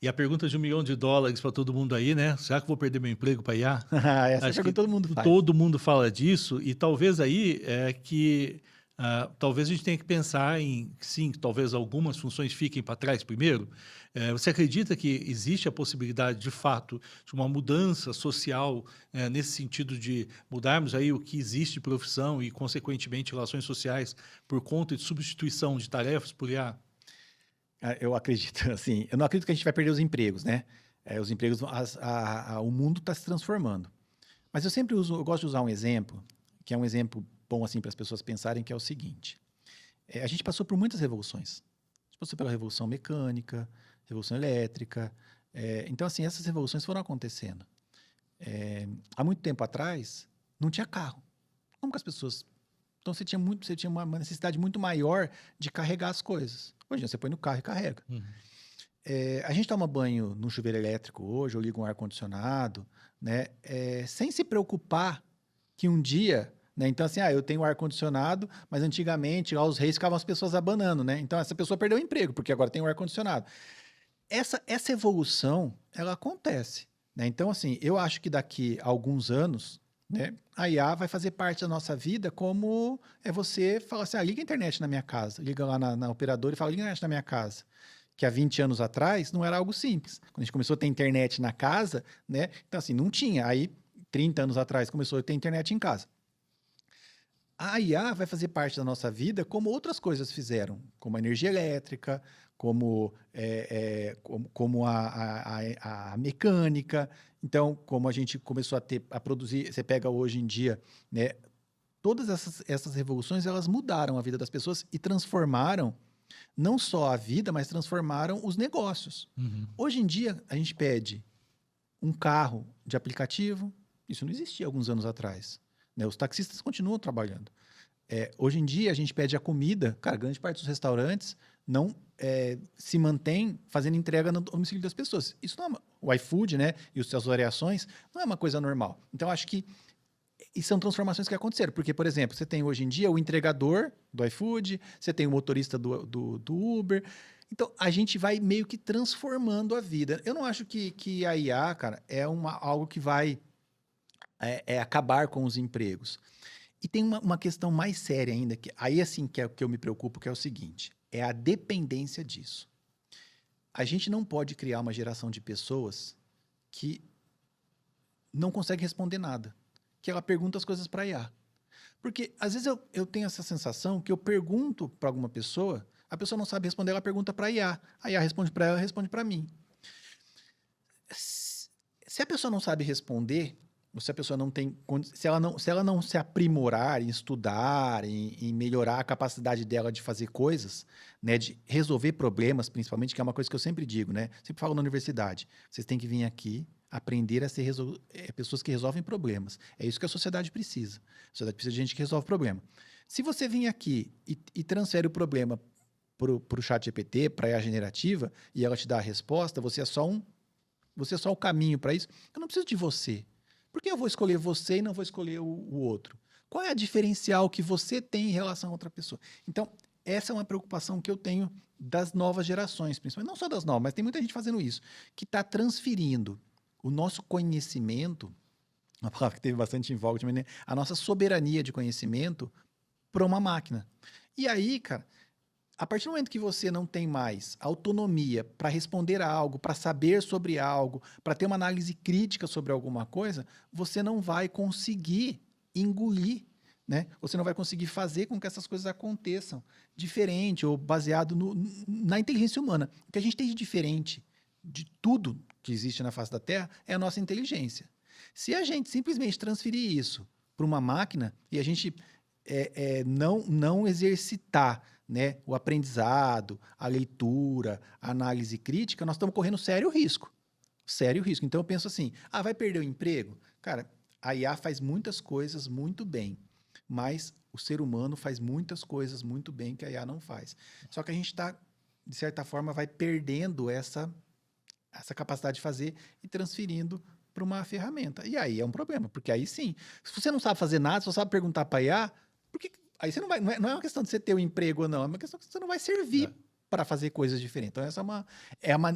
E a pergunta de US$ 1 milhão para todo mundo aí, né? Será que eu vou perder meu emprego para IA? Essa Acho pergunta que todo mundo faz. todo mundo fala disso e talvez aí é que talvez a gente tenha que pensar em, sim, talvez algumas funções fiquem para trás primeiro. Você acredita que existe a possibilidade, de fato, de uma mudança social nesse sentido de mudarmos aí o que existe de profissão e, consequentemente, relações sociais por conta de substituição de tarefas por IA? Eu acredito, assim, eu não acredito que a gente vai perder os empregos, né? Os empregos, o mundo está se transformando. Mas eu gosto de usar um exemplo, que é um exemplo bom assim para as pessoas pensarem, que é o seguinte: a gente passou por muitas revoluções. A gente passou pela revolução mecânica, revolução elétrica. Então, assim, essas revoluções foram acontecendo. Há muito tempo atrás, não tinha carro. Como que as pessoas. Então, você tinha uma necessidade muito maior de carregar as coisas. Hoje, em dia, você põe no carro e carrega. Uhum. A gente toma banho no chuveiro elétrico hoje, ou liga um ar-condicionado, né? Sem se preocupar que um dia, né? Então, assim, eu tenho ar-condicionado, mas antigamente lá os reis ficavam as pessoas abanando, né? Então, essa pessoa perdeu o emprego, porque agora tem o ar-condicionado. Essa evolução, ela acontece, né? Então, assim, eu acho que daqui a alguns anos, né, a IA vai fazer parte da nossa vida, como você fala assim, liga a internet na minha casa, liga lá na operadora e fala, liga a internet na minha casa. Que há 20 anos atrás não era algo simples. Quando a gente começou a ter internet na casa, né? Então, assim, não tinha. Aí, 30 anos atrás, começou a ter internet em casa. A IA vai fazer parte da nossa vida como outras coisas fizeram, como a energia elétrica, como a mecânica. Então, como a gente começou a produzir, você pega hoje em dia, né? Todas essas revoluções, elas mudaram a vida das pessoas e transformaram não só a vida, mas transformaram os negócios. Uhum. Hoje em dia, a gente pede um carro de aplicativo. Isso não existia alguns anos atrás, né? Os taxistas continuam trabalhando. Hoje em dia, a gente pede a comida. Cara, grande parte dos restaurantes não se mantém fazendo entrega no domicílio das pessoas. Isso não é o iFood, né? E as suas variações não é uma coisa normal. Então, acho que e são transformações que aconteceram. Porque, por exemplo, você tem hoje em dia o entregador do iFood, você tem o motorista do Uber. Então, a gente vai meio que transformando a vida. Eu não acho que a IA, cara, é algo que vai acabar com os empregos. E tem uma questão mais séria ainda, que aí assim que é o que eu me preocupo, que é o seguinte: é a dependência disso. A gente não pode criar uma geração de pessoas que não consegue responder nada, que ela pergunta as coisas para a IA. Porque, às vezes, eu tenho essa sensação que eu pergunto para alguma pessoa, a pessoa não sabe responder, ela pergunta para a IA responde para ela, responde para mim. Se a pessoa não sabe responder, ou se a pessoa não tem, se ela não se aprimorar em estudar, em melhorar a capacidade dela de fazer coisas, né, de resolver problemas, principalmente, que é uma coisa que eu sempre digo, né? Sempre falo na universidade, vocês têm que vir aqui aprender a ser pessoas que resolvem problemas. É isso que a sociedade precisa. A sociedade precisa de gente que resolve problema. Se você vir aqui e transfere o problema para o chat GPT, para a IA generativa, e ela te dá a resposta, você é só o caminho para isso. Eu não preciso de você. Por que eu vou escolher você e não vou escolher o outro? Qual é a diferencial que você tem em relação a outra pessoa? Então, essa é uma preocupação que eu tenho das novas gerações, principalmente. Não só das novas, mas tem muita gente fazendo isso, que está transferindo o nosso conhecimento, uma palavra que teve bastante em voga também, né? A nossa soberania de conhecimento para uma máquina. E aí, cara, a partir do momento que você não tem mais autonomia para responder a algo, para saber sobre algo, para ter uma análise crítica sobre alguma coisa, você não vai conseguir engolir, né? Você não vai conseguir fazer com que essas coisas aconteçam diferente ou baseado na inteligência humana. O que a gente tem de diferente de tudo que existe na face da Terra é a nossa inteligência. Se a gente simplesmente transferir isso para uma máquina e a gente não exercitar, né, o aprendizado, a leitura, a análise crítica, nós estamos correndo sério risco. Sério risco. Então eu penso assim, vai perder o emprego? Cara, a IA faz muitas coisas muito bem, mas o ser humano faz muitas coisas muito bem que a IA não faz. Só que a gente está, de certa forma, vai perdendo essa capacidade de fazer e transferindo para uma ferramenta. E aí é um problema, porque aí sim, se você não sabe fazer nada, só sabe perguntar para a IA, porque aí você não é uma questão de você ter um emprego ou não, é uma questão que você não vai servir para fazer coisas diferentes. Então, essa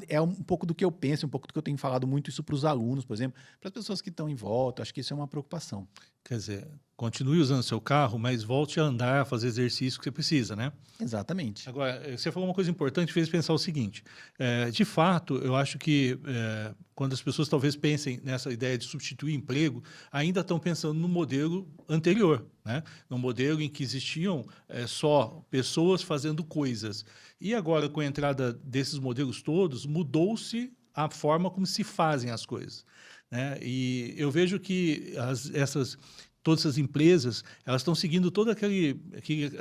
é um pouco do que eu penso, um pouco do que eu tenho falado muito isso para os alunos, por exemplo, para as pessoas que estão em volta. Acho que isso é uma preocupação. Quer dizer, continue usando seu carro, mas volte a andar, a fazer exercício que você precisa, né? Exatamente. Agora, você falou uma coisa importante, fez pensar o seguinte: de fato, eu acho que quando as pessoas talvez pensem nessa ideia de substituir emprego, ainda estão pensando no modelo anterior, né? No modelo em que existiam só pessoas fazendo coisas. E agora, com a entrada desses modelos todos, mudou-se a forma como se fazem as coisas, né? E eu vejo que todas essas empresas, elas estão seguindo toda aquele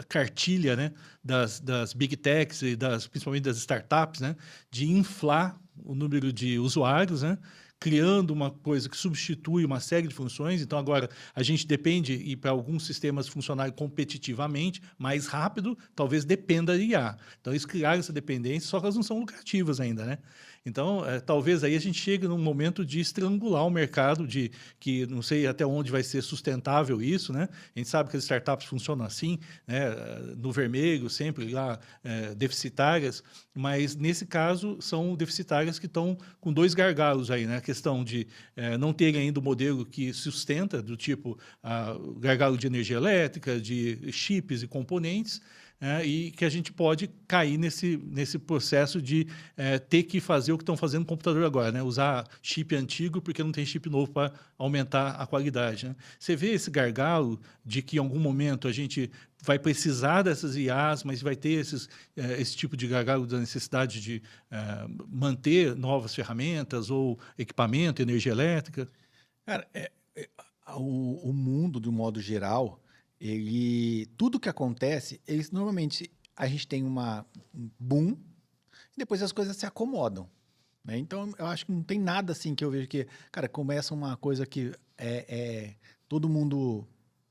cartilha, né, das big techs e principalmente das startups, né, de inflar o número de usuários, né, criando uma coisa que substitui uma série de funções. Então, agora, a gente depende, e para alguns sistemas funcionarem competitivamente, mais rápido, talvez dependa de IA. Então, eles criaram essa dependência, só que elas não são lucrativas ainda, né? Então, talvez aí a gente chegue num momento de estrangular o mercado, de que não sei até onde vai ser sustentável isso, né? A gente sabe que as startups funcionam assim, né? No vermelho, sempre lá, deficitárias, mas nesse caso são deficitárias que estão com dois gargalos aí, né? A questão de não terem ainda o modelo que sustenta, do tipo gargalo de energia elétrica, de chips e componentes, e que a gente pode cair nesse processo de ter que fazer o que estão fazendo no computador agora, né? Usar chip antigo porque não tem chip novo para aumentar a qualidade, né? Você vê esse gargalo de que em algum momento a gente vai precisar dessas IAs, mas vai ter esse tipo de gargalo da necessidade de manter novas ferramentas ou equipamento, energia elétrica? Cara, o mundo, de um modo geral, tudo que acontece, normalmente a gente tem um boom e depois as coisas se acomodam, né? Então, eu acho que não tem nada assim que eu vejo que, cara, começa uma coisa que todo mundo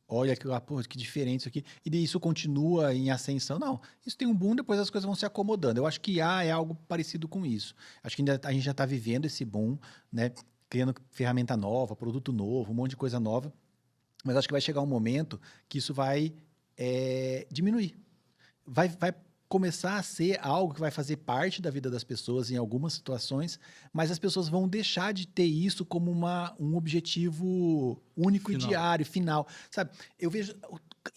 olha aquilo lá, pô, que diferente isso aqui, e daí isso continua em ascensão. Não, isso tem um boom, depois as coisas vão se acomodando. Eu acho que IA é algo parecido com isso. Acho que a gente já está vivendo esse boom, né? Criando ferramenta nova, produto novo, um monte de coisa nova. Mas acho que vai chegar um momento que isso vai diminuir. Vai começar a ser algo que vai fazer parte da vida das pessoas em algumas situações, mas as pessoas vão deixar de ter isso como um objetivo único e diário, final. Sabe? Eu vejo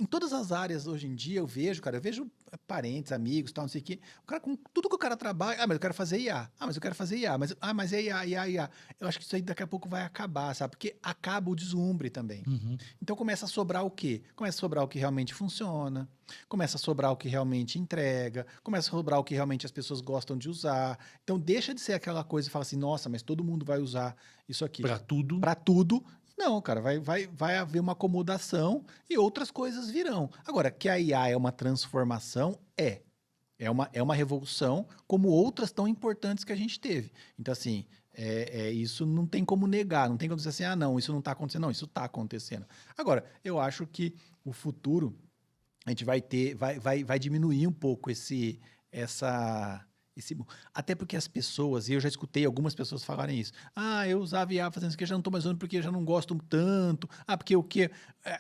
em todas as áreas hoje em dia, eu vejo parentes, amigos, tal, não sei o quê. O cara, com tudo que o cara trabalha, mas eu quero fazer IA. Mas eu quero fazer IA. Mas é IA. Eu acho que isso aí daqui a pouco vai acabar, sabe? Porque acaba o deslumbre também. Uhum. Então começa a sobrar o quê? Começa a sobrar o que realmente funciona, começa a sobrar o que realmente entrega, começa a sobrar o que realmente as pessoas gostam de usar. Então deixa de ser aquela coisa e fala assim, nossa, mas todo mundo vai usar isso aqui. Para tudo. Para tudo. Não, cara, vai haver uma acomodação e outras coisas virão. Agora, que a IA é uma transformação, é uma revolução, como outras tão importantes que a gente teve. Então, assim, isso não tem como negar, não tem como dizer assim, não, isso não está acontecendo. Não, isso está acontecendo. Agora, eu acho que o futuro, a gente vai diminuir um pouco até porque as pessoas, e eu já escutei algumas pessoas falarem isso, eu usava IA fazendo isso aqui, já não estou mais usando porque eu já não gosto tanto, porque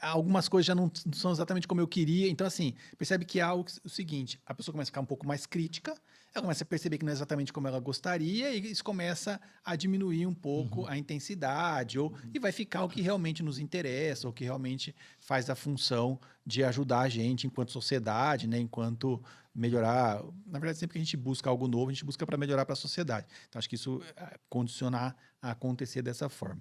algumas coisas já não são exatamente como eu queria. Então, assim, percebe que o seguinte, a pessoa começa a ficar um pouco mais crítica, ela começa a perceber que não é exatamente como ela gostaria, e isso começa a diminuir um pouco a intensidade, e vai ficar o que realmente nos interessa, o que realmente faz a função de ajudar a gente enquanto sociedade, né, enquanto melhorar. Na verdade, sempre que a gente busca algo novo, a gente busca para melhorar para a sociedade. Então, acho que isso condicionar a acontecer dessa forma.